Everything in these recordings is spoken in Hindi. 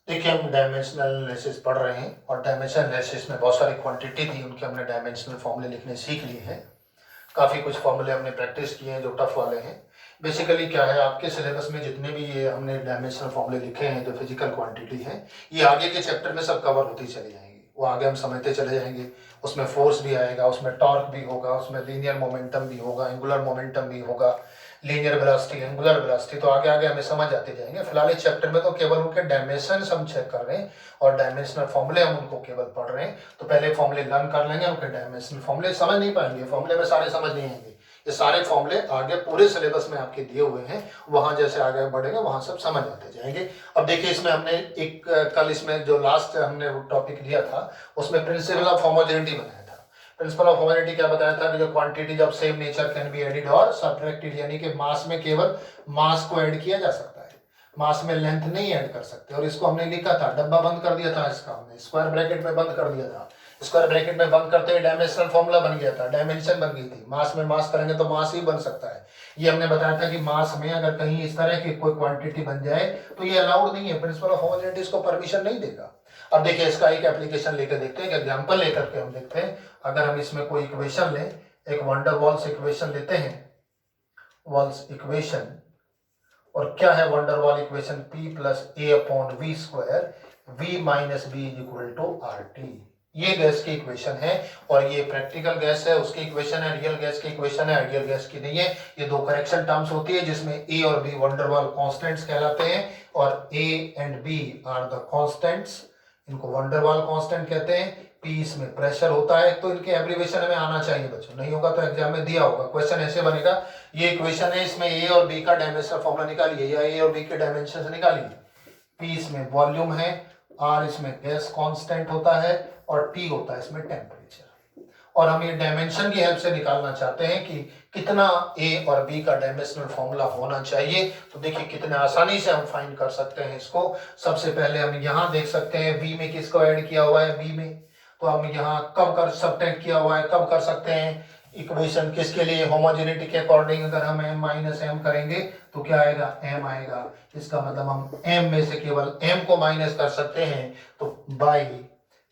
देखिए हम डायमेंशनल एनालिसिस पढ़ रहे हैं और डायमेंशनल एनालिसिस में बहुत सारी क्वांटिटी थी, उनके हमने डायमेंशनल फॉर्मूले लिखने सीख लिए हैं। काफ़ी कुछ फॉर्मूले हमने प्रैक्टिस किए हैं जो टफ वाले हैं। बेसिकली क्या है, आपके सिलेबस में जितने भी ये हमने डायमेंशनल फॉर्मूले लिखे हैं जो फिजिकल क्वांटिटी है, ये आगे के चैप्टर में सब कवर होती चली जाएंगी। वो आगे हम समझते चले जाएंगे। उसमें फोर्स भी आएगा, उसमें टॉर्क भी होगा, उसमें लीनियर मोमेंटम भी होगा, एंगुलर मोमेंटम भी होगा, लीनियर वेलोसिटी, एंगुलर वेलोसिटी, तो आगे आगे हमें समझ आते जाएंगे। फिलहाल इस चैप्टर में तो केवल उनके डायमेंशन हम चेक कर रहे हैं और डायमेंशनल फॉर्मूले हम उनको केवल पढ़ रहे हैं। तो पहले फॉर्मूले लर्न कर लेंगे, उनके डायमेंशनल फॉर्मूले समझ नहीं पाएंगे, फॉर्मूले में सारे समझ नहीं आएंगे। ये सारे फॉर्मूले आगे पूरे सिलेबस में आपके दिए हुए हैं, वहां जैसे आगे बढ़ेंगे वहां सब समझ आते जाएंगे। अब देखिए इसमें हमने एक कल इसमें जो लास्ट हमने टॉपिक लिया था उसमें प्रिंसिपल ऑफ होमोजेनिटी बनाया था। प्रिंसिपल ऑफ होमोजेनिटी क्या बताया था कि जो quantities of same nature can be added और सब्ट्रैक्टेड, यानी कि मास में केवल मास को ऐड किया जा सकता है, मास में लेंथ नहीं ऐड कर सकते। और इसको हमने लिखा था, डब्बा बंद कर दिया था इसका, हमने स्क्वायर ब्रैकेट में बंद कर दिया था। स्क्वायर ब्रैकेट में बंद करते हुए डायमेंशनल फॉर्मूला बन गया था, डायमेंशन बन गई थी। मास में मास करेंगे तो मास ही बन सकता है। ये हमने बताया था कि मास में अगर कहीं इस तरह की कोई क्वांटिटी बन जाए तो ये अलाउड नहीं है, प्रिंसिपल ऑफ होमोजेनिटी इसको परमिशन नहीं देगा। अब देखिए इसका एक एप्लीकेशन लेकर देखते हैं, एक एग्जांपल लेकर के हम देखते हैं। अगर हम इसमें कोई इक्वेशन लें, एक वंडर वॉल्स इक्वेशन लेते हैं, वॉल्स इक्वेशन, और क्या है Van der Waals equation, P plus a upon v square, V minus b is equal to r t. ये गैस की इक्वेशन है और ये प्रैक्टिकल गैस है, उसकी इक्वेशन है, रियल गैस की इक्वेशन है, आइडियल गैस की नहीं है। ये दो करेक्शन टर्म्स होती है जिसमें ए और बी वंडर वॉल कॉन्स्टेंट्स कहलाते हैं और a and b are the constants, इनको वंडर वॉल कांस्टेंट कहते हैं। पी इसमें प्रेशर होता है, तो इनके एब्रीवेशन हमें आना चाहिए बच्चों, नहीं होगा तो एग्जाम में दिया होगा। क्वेश्चन ऐसे बनेगा, ये इक्वेशन है, इसमें ए और बी का डायमेंशनल फॉर्मूला निकालिए या ए और बी के डायमेंशन निकालिए। पी इसमें वॉल्यूम है, आर इसमें गैस कांस्टेंट होता है और टी होता है इसमें टेम्परेचर। और हम ये डायमेंशन की हेल्प से निकालना चाहते हैं कि कितना ए और बी का डायमेंशनल फॉर्मूला होना चाहिए। तो देखिए कितने आसानी से हम फाइंड कर सकते हैं इसको। सबसे पहले हम यहाँ देख सकते हैं बी में किसको ऐड किया हुआ है, बी में, तो हम यहाँ कब कर सब्ट्रैक्ट किया हुआ है, कब कर सकते हैं इक्वेशन किसके लिए, होमोजेनिटी के अकॉर्डिंग। अगर हम m माइनस एम करेंगे तो क्या आएगा, m आएगा। इसका मतलब हम m में से केवल m को माइनस कर सकते हैं। तो by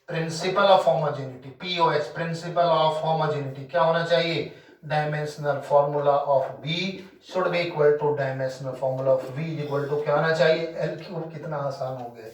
principle of homogeneity, POH, principle of homogeneity क्या होना चाहिए, dimensional formula of b should be equal to dimensional formula of v equal to क्या होना चाहिए, एल क्यूब। कितना आसान हो गया।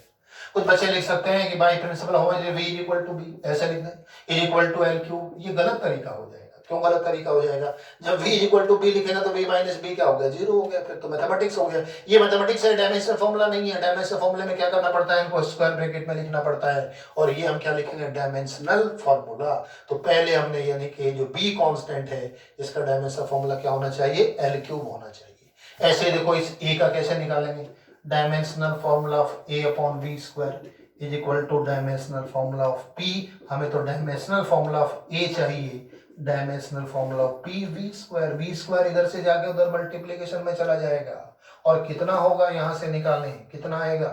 कुछ बच्चे लिख सकते हैं कि by principle homogeneity v equal to b, ऐसे लिखना है, a equal to l cube. ये गलत तरीका हो जाएगा। क्यों गलत तरीका हो जाएगा, जब v इक्वल टू बी लिखेगा तो v माइनस बी क्या हो गया, जीरो हो गया, फिर तो मैथमेटिक्स हो गया। ये मैथमेटिक्स है, डायमेंशनल फॉर्मूला नहीं है। डायमेंशनल फॉर्मूले में क्या करना पड़ता है, इनको स्क्वायर ब्रैकेट में लिखना पड़ता है और ये हम क्या लिखेंगे, डायमेंशनल फॉर्मूला। तो पहले हमने यानी कि जो b कांस्टेंट है इसका डायमेंशनल फॉर्मूला क्या होना चाहिए, l क्यूब होना चाहिए। ऐसे देखो इस a का कैसे निकालेंगे, dimensional formula of a upon v square is equal to dimensional formula of p। हमें तो डायमेंशनल फॉर्मूला ऑफ a चाहिए, dimensional formula of p v square. V square इधर से जाके उधर मल्टीप्लीकेशन में चला जाएगा और कितना होगा यहां से निकालें, कितना आएगा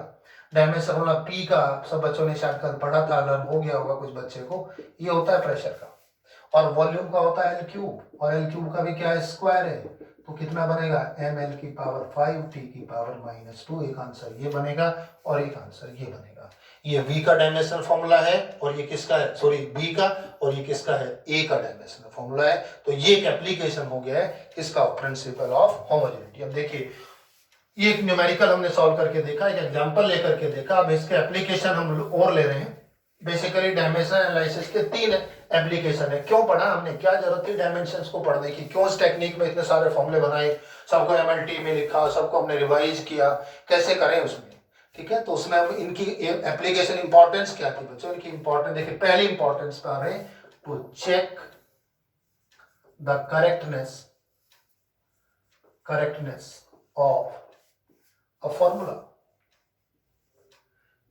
डायमेंशनल फॉर्मूला पी का, सब बच्चों ने शायद कल पढ़ा था, लर्न हो गया होगा कुछ बच्चे को। ये होता है प्रेशर का और वॉल्यूम का होता है एल क्यूब, और एल क्यूब का भी क्या है, स्क्वायर है। तो कितना बनेगा, एम एल की पावर 5 टी की पावर -2। एक आंसर ये बनेगा और एक आंसर ये बनेगा। ये v का डायमेंशनल फॉर्मूला है और ये किसका है, सॉरी b का, और ये किसका है, a का डायमेंशनल फॉर्मूला है। तो ये एक एप्लीकेशन हो गया है किसका, प्रिंसिपल ऑफ होमोजेनिटी। अब देखिए ये एक न्यूमेरिकल हमने सॉल्व करके देखा, एक एग्जांपल लेकर के देखा। अब इसके एप्लीकेशन हम और ले रहे हैं। बेसिकली डायमेंशन एनालिसिस के 3 एप्लीकेशन है। क्यों पढ़ा हमने, क्या जरूरत थी डायमेंशंस को पढ़ने की, क्यों इस टेक्निक में इतने सारे फॉर्मूले बनाए, सबको एमएलटी में लिखा, सबको हमने रिवाइज किया, कैसे करें उसमें, ठीक है। तो उसमें हम इनकी एप्लीकेशन इंपॉर्टेंस क्या थी बच्चों, इनकी इंपॉर्टेंस देखिए। पहली इंपॉर्टेंस पे आ रहे हैं, to check the correctness of a formula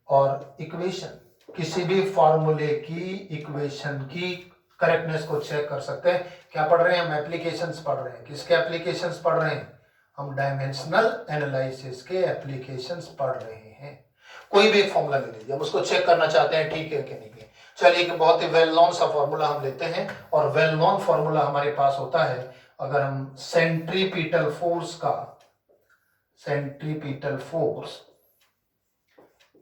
और इक्वेशन। किसी भी फॉर्मूले की इक्वेशन की करेक्टनेस को चेक कर सकते हैं। क्या पढ़ रहे हैं हम, एप्लीकेशंस पढ़ रहे हैं। किसके एप्लीकेशंस पढ़ रहे हैं, हम डायमेंशनल एनालिसिस के एप्लीकेशंस पढ़ रहे हैं। कोई भी एक फॉर्मूला ले लीजिए, हम उसको चेक करना चाहते हैं ठीक है कि नहीं है। चलिए एक बहुत ही वेल नोन सा फॉर्मूला हम लेते हैं, और वेल नोन फॉर्मूला हमारे पास होता है, अगर हम centripetal force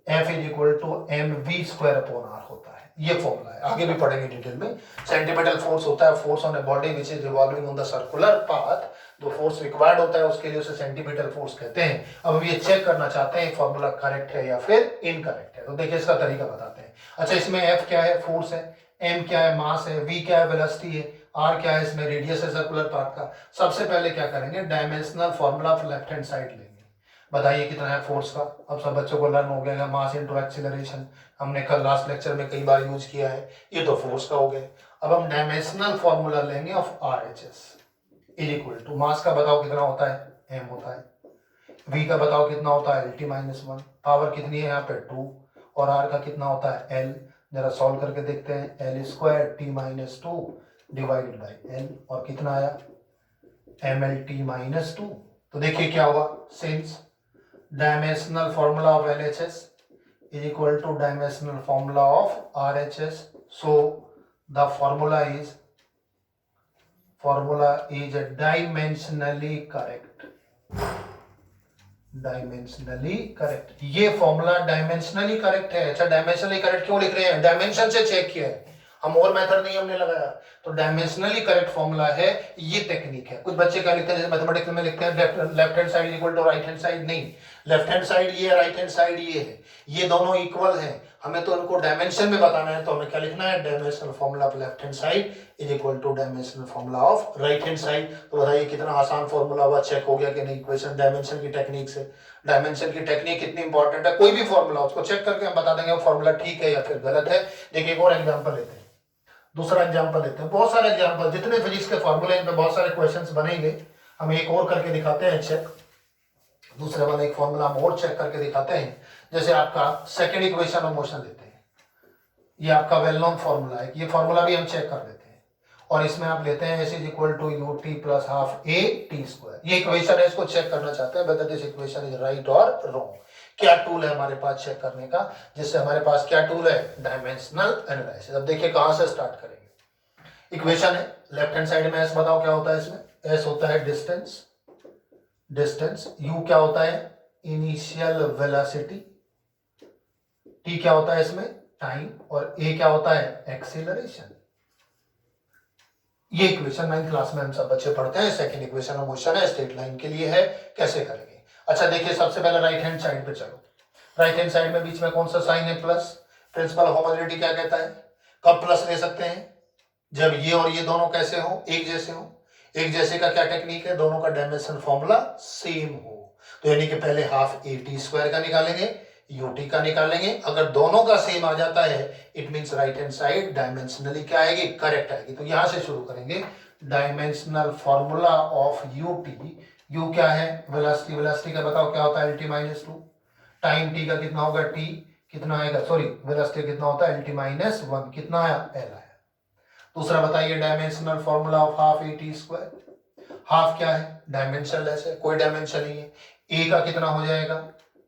F is equal to mv² होता है। ये फॉर्मूला है, आगे भी पढ़ेंगे डिटेल में। सेंटीमेंटल फोर्स होता है force on a body which is revolving on the circular path. जो फोर्स रिक्वायर्ड होता है उसके लिए उसे सेंटीमेंटल फोर्स कहते हैं। अब हम ये चेक करना चाहते हैं फॉर्मूला करेक्ट है या फिर इनकरेक्ट है। तो देखिए इसका तरीका बताते हैं। अच्छा, इसमें F क्या है? फोर्स है। M क्या है? मास है। V क्या है? वेलोसिटी है। R क्या है? इसमें रेडियस है सर्कुलर पाथ का। सबसे पहले क्या करेंगे? Dimensional formula of left hand side लेंगे। बताइए कितना है फोर्स का? अब सब बच्चों को लर्न हो गया, मास इनटू एक्सीलरेशन। हमने कल लास्ट लेक्चर में कई बार यूज किया है। ये तो फोर्स का हो गया। अब हम डायमेंशनल फॉर्मूला लेंगे of RHS is equal to, mass का बताओ कितना होता है? m होता है। v का बताओ कितना होता है? LT-1। पावर कितनी है यहाँ पे? 2। और r का कितना होता है? l। जरा सॉल्व करके देखते हैं। L² T-2 divided by l, और कितना आया? MLT-2। तो देखिए क्या हुआ? Since dimensional formula of LHS is equal to dimensional formula of RHS, so the formula is dimensionally correct। Dimensionally correct, ये फॉर्मूला डायमेंशनली करेक्ट है। अच्छा, डायमेंशनली करेक्ट क्यों लिख रहे हैं? डायमेंशन से चेक किया है, हम और मेथड नहीं हमने लगाया। तो डायमेंशनली करेक्ट फॉर्मूला है, ये टेक्निक है। कुछ बच्चे क्या लिखते हैं, जैसे मैथमेटिक्स में लिखते हैं left hand side equal to right hand side. नहीं, लेफ्ट हैंड साइड ये है, राइट हैंड साइड ये है, ये दोनों इक्वल है। हमें तो उनको डायमेंशन में बताना है, तो हमें क्या लिखना है? Dimensional formula of left hand side is equal to dimensional formula of right hand side. तो बताइए कितना आसान फॉर्मूला हुआ, चेक हो गया कि नहीं इक्वेशन डायमेंशन की टेक्निक से। डायमेंशन की टेक्निक कितनी इंपॉर्टेंट है, कोई भी फॉर्मूला उसको चेक करके हम बता देंगे वो फॉर्मूला ठीक है या फिर गलत है। देखिए एक और एग्जांपल लेते हैं, दूसरा एग्जांपल लेते हैं। बहुत सारे एग्जांपल, जितने फिजिक्स के फॉर्मूले इन पे बहुत सारे क्वेश्चंस बनेंगे। हम एक और करके दिखाते हैं चेक, दूसरे वाला एक फॉर्मूला हम और चेक करके दिखाते हैं। जैसे आपका सेकंड इक्वेशन ऑफ मोशन लेते हैं, ये आपका वेल नोन फॉर्मूला है, ये फॉर्मूला भी हम चेक कर लेते हैं। और इसमें आप लेते हैं s is equal to ut plus half a/t²। ये इक्वेशन है, इसको चेक करना चाहते हैं whether this equation is right और रॉन्ग। क्या टूल है हमारे पास चेक करने का? जिससे हमारे पास क्या टूल है? Dimensional analysis. अब देखिए कहां से स्टार्ट करेंगे। इक्वेशन है, लेफ्ट हैंड साइड में s बताओ क्या होता है? इसमें s होता है डिस्टेंस, u क्या होता है? इनिशियल वेलोसिटी, t क्या होता है इसमें? टाइम, और a क्या होता है? एक्सीलरेशन। ये इक्वेशन 9th क्लास में हम सब बच्चे पढ़ते हैं। सेकंड इक्वेशन ऑफ मोशन है, स्ट्रेट लाइन के लिए है, कैसे करेंगे? अच्छा देखिए, सबसे पहले राइट हैंड साइड पे चलो। राइट हैंड साइड में बीच में कौन सा साइन है? प्लस। प्रिंसिपल होमोजेनिटी क्या कहता है? कब प्लस ले सकते हैं? जब ये और ये दोनों कैसे हो? एक जैसे हो। एक जैसे का क्या टेक्निक है? दोनों का डायमेंशन फॉर्मूला सेम हो। तो यानी कि पहले हाफ at² का निकालेंगे, ut का निकालेंगे। अगर दोनों का सेम आ जाता है it means right hand side dimensionally क्या आएगी? करेक्ट आएगी। तो यहां से शुरू करेंगे। Dimensional formula of ut, u क्या है? वेलोसिटी, वेलोसिटी का बताओ क्या होता है? LT-2। टाइम t का कितना होगा? t कितना आएगा? सॉरी, वेलोसिटी कितना होता है? LT-1। कितना आया? l आया। दूसरा बताइए dimensional formula of half at²। Half क्या है? डायमेंशनलेस है, कोई डायमेंशन नहीं है। a का कितना हो जाएगा?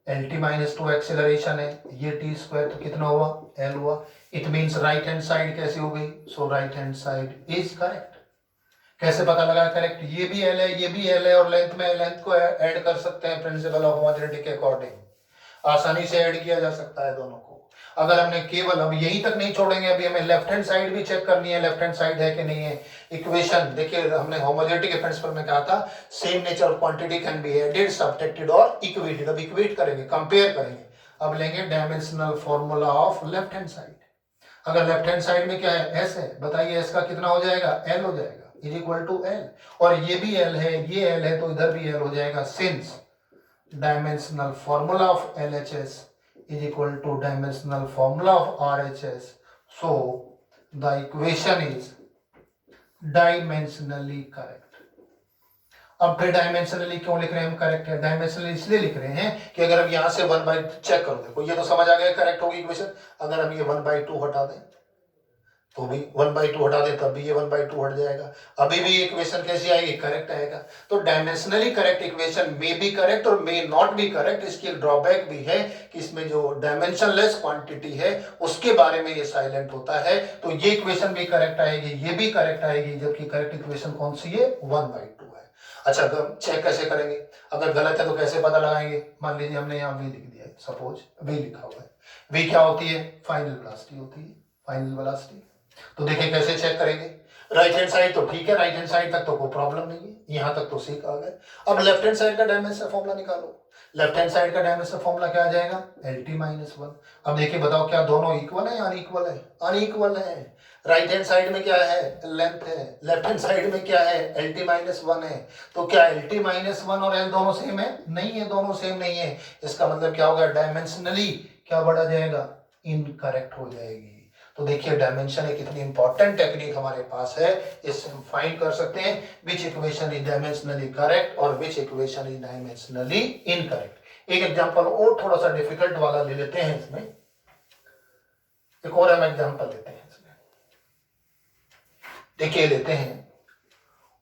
LT-2 एक्सेलरेशन है, ये t² तो कितना हुआ? l हुआ। It means right hand side कैसी हो गई? So right hand side is correct. कैसे पता लगा करेक्ट? ये भी l है, ये भी l है, और लेंथ में लेंथ को ऐड कर सकते हैं प्रिंसिपल ऑफ होमोजेनिटी के अकॉर्डिंग। आसानी से ऐड किया जा सकता है दोनों को। अगर हमने केवल, हम यहीं तक नहीं छोड़ेंगे, अभी हमें लेफ्ट हैंड साइड भी चेक करनी है, लेफ्ट हैंड साइड है कि नहीं है। इक्वेशन देखिए, हमने होमोजेनिटी के प्रिंसिपल में कहा था same nature of quantity can be added, subtracted और इक्वेटेड। अब इक्वेट करेंगे, कंपेयर करेंगे। अब लेंगे dimensional formula of left hand side. अगर लेफ्ट हैंड साइड में क्या है? s है, बताइए s का कितना हो जाएगा? l हो जाएगा, इज इक्वल टू l। और ये भी l है, ये l है, तो इधर भी l हो जाएगा। Since dimensional formula of LHS is equal to dimensional formula of RHS, so the equation is dimensionally correct। अब फिर डायमेंशनली क्यों लिख रहे हैं हम? करेक्ट है। डायमेंशनली इसलिए लिख रहे हैं कि अगर हम यहां से 1/2 चेक करो, देखो ये तो समझ आ गया करेक्ट होगी इक्वेशन। अगर हम ये 1/2 हटा दें तो भी 1/2 हटा दे तब भी ये 1/2 हट जाएगा, अभी भी इक्वेशन कैसी आएगी? करेक्ट आएगा। तो dimensionally correct equation may be correct और मे नॉट बी करेक्ट। इसकी एक ड्रॉबैक भी है कि इसमें जो डायमेंशनलेस क्वांटिटी है उसके बारे में ये साइलेंट होता है। तो ये इक्वेशन भी करेक्ट आएगी, ये भी करेक्ट आएगी, जबकि करेक्ट इक्वेशन कौन सी है? 1/2 है। अच्छा, चेक कैसे करेंगे? अगर गलत है तो कैसे पता लगाएंगे? मान लीजिए हमने यहाँ v लिख दिया है, सपोज v लिखा हुआ है, v क्या होती है, फाइनल वेलोसिटी होती है, फाइनल वेलोसिटी। तो देखिए कैसे चेक करेंगे, राइट हैंड साइड तो ठीक है, राइट हैंड साइड तक तो कोई प्रॉब्लम नहीं है, यहां तक तो सीख आ गए। अब लेफ्ट हैंड साइड का डायमेंशन फॉर्मूला निकालो। लेफ्ट हैंड साइड का डायमेंशन फॉर्मूला क्या आ जाएगा, LT-1। अब देखिए बताओ क्या दोनों इक्वल है या अनइक्वल है, अनइक्वल है। राइट हैंड साइड में क्या है, लेंथ है, लेफ्ट हैंड साइड में क्या है, LT-1 है। तो क्या LT-1 और L दोनों सेम है, नहीं है, दोनों सेम नहीं है। इसका मतलब क्या होगा, डायमेंशनली क्या बढ़ा जाएगा, इनकरेक्ट हो जाएगी। तो देखिए डायमेंशन एक इतनी इंपॉर्टेंट टेक्निक हमारे पास है, इससे हम फाइंड कर सकते हैं which equation is dimensionally correct और which equation is dimensionally incorrect. एक एग्जांपल और थोड़ा सा डिफिकल्ट वाला ले लेते हैं इसमें, एक और हम एग्जांपल लेते हैं इसमें। देखिए लेते हैं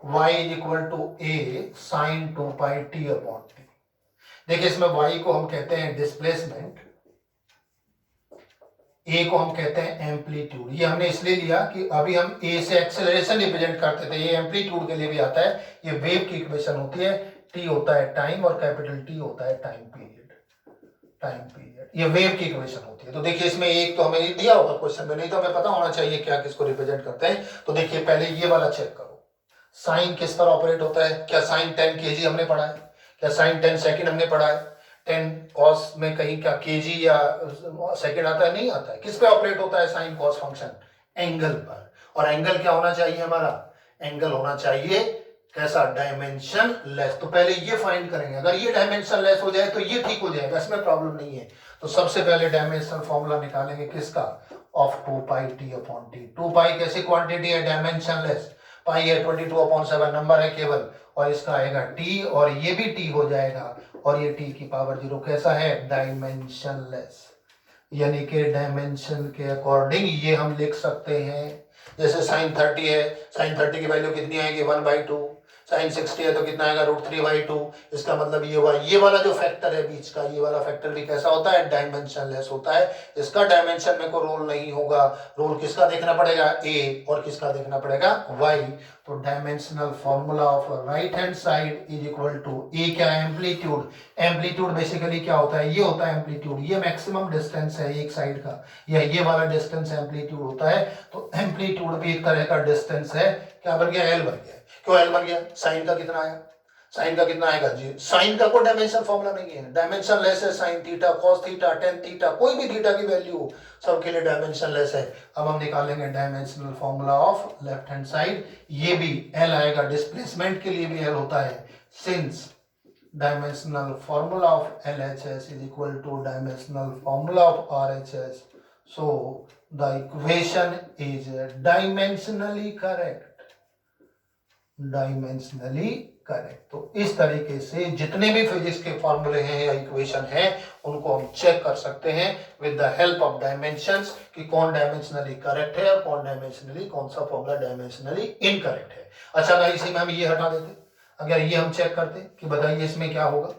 y is equal to a sin 2 pi t upon t। देखिए इसमें y को हम कहते हैं डिस्प्लेसमेंट, ए को हम कहते हैं एम्पलीट्यूड। ये हमने इसलिए लिया कि अभी हम ए से एक्सेलरेशन रिप्रेजेंट करते थे, ये एम्पलीट्यूड के लिए भी आता है। ये वेव की इक्वेशन होती है, टी होता है टाइम और कैपिटल टी होता है टाइम पीरियड, टाइम पीरियड, ये वेव की इक्वेशन होती है। तो देखिए इसमें एक तो हमें दिया होगा क्वेश्चन में, नहीं तो हमें पता होना चाहिए क्या किसको रिप्रेजेंट करते हैं। तो देखिए पहले ये वाला चेक करो, साइन किस पर ऑपरेट होता है, क्या साइन 10 kg हमने पढ़ा है, क्या साइन 10 सेकेंड हमने पढ़ा है, 10 कॉस में कहीं क्या केजी या सेकंड आता है, नहीं आता है। किस पे ऑपरेट होता है साइन कॉस फंक्शन, एंगल पर। और एंगल क्या होना चाहिए हमारा, एंगल होना चाहिए कैसा, डायमेंशन लेस। तो पहले ये फाइंड करेंगे, अगर ये डायमेंशन लेस हो जाए तो ये ठीक हो जाएगा, इसमें प्रॉब्लम नहीं है। तो सबसे पहले डायमेंशन फॉर्मूला निकालेंगे किसका, of 2 pi T upon T. 2 पाई कैसी क्वांटिटी है, डायमेंशन लेस, पाई है 22/7 नंबर है केवल, और इसका आएगा टी और ये भी टी हो जाएगा, और ये टी की पावर 0 कैसा है, डायमेंशनलेस। यानी कि डायमेंशन के अकॉर्डिंग ये हम लिख सकते हैं। जैसे साइन 30 है, साइन 30 की वैल्यू कितनी आएगी, 1/2। साइन 60 है तो कितना आएगा, √3/2। इसका मतलब ये हुआ, ये वाला जो फैक्टर है बीच का, ये वाला फैक्टर भी कैसा होता है, डायमेंशनलेस होता है। इसका डायमेंशन में कोई रोल नहीं होगा, रोल किसका देखना पड़ेगा, ए, और किसका देखना पड़ेगा, वाई। तो dimensional formula of right hand side is equal to A, क्या है, एम्पलीट्यूड। एम्पलीट्यूड बेसिकली क्या होता है, ये होता है एम्पलीट्यूड, ये मैक्सिमम डिस्टेंस है एक साइड का, या ये वाला डिस्टेंस एम्पलीट्यूड होता है। तो एम्पलीट्यूड भी एक तरह का डिस्टेंस है, क्या बन गया, एल बन गया। क्यों एल बन गया, साइन का कितना आया, साइन का कितना आएगा जी, साइन का कोई डायमेंशन फॉर्मूला नहीं है, डायमेंशन लेस है। Sine theta, cos theta, tan theta, कोई भी थीटा की वैल्यू सबके लिए डायमेंशन लेस है। अब हम निकालेंगे dimensional formula of left hand side, ये भी एल आएगा, डिस्प्लेसमेंट के लिए भी एल होता है, since dimensional formula of LHS is equal to dimensional formula of RHS, so the equation is dimensionally correct, dimensionally correct. तो इस तरीके से जितने भी फिजिक्स के फॉर्मूले हैं या इक्वेशन हैं उनको हम चेक कर सकते हैं with the help of dimensions कि कौन डायमेंशनली करेक्ट है और कौन डायमेंशनली, कौन सा फॉर्मूला डायमेंशनली इनकरेक्ट है। अच्छा अगर इसी में हम ये हटा देते, अगर ये हम चेक करते कि बताइए इसमें क्या होगा,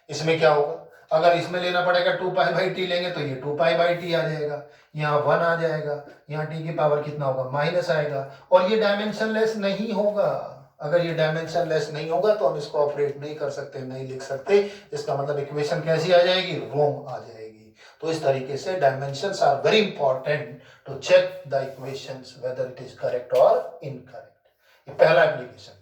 इसमें क्या होगा, अगर इसमें लेना पड़ेगा 2π/t लेंगे तो ये 2π/t आ जाएगा, यहाँ 1 आ जाएगा, यहाँ t की पावर कितना होगा, माइनस आएगा, और ये डायमेंशनलेस नहीं होगा। अगर ये डायमेंशनलेस नहीं होगा तो हम इसको ऑपरेट नहीं कर सकते, नहीं लिख सकते। इसका मतलब इक्वेशन कैसी आ जाएगी, रॉन्ग आ जाएगी। तो इस तरीके से dimensions are very important to check the equations whether it is correct और इनकरेक्ट। ये पहला एप्लीकेशन।